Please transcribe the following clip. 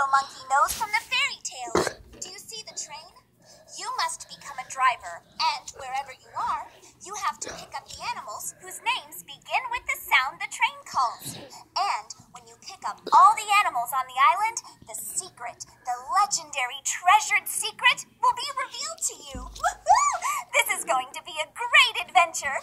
little monkey knows from the fairy tales. Do you see the train? You must become a driver, and wherever you are, you have to pick up the animals whose names begin with the sound the train calls. And when you pick up all the animals on the island, the secret, the legendary treasured secret, will be revealed to you. Woohoo! This is going to be a great adventure.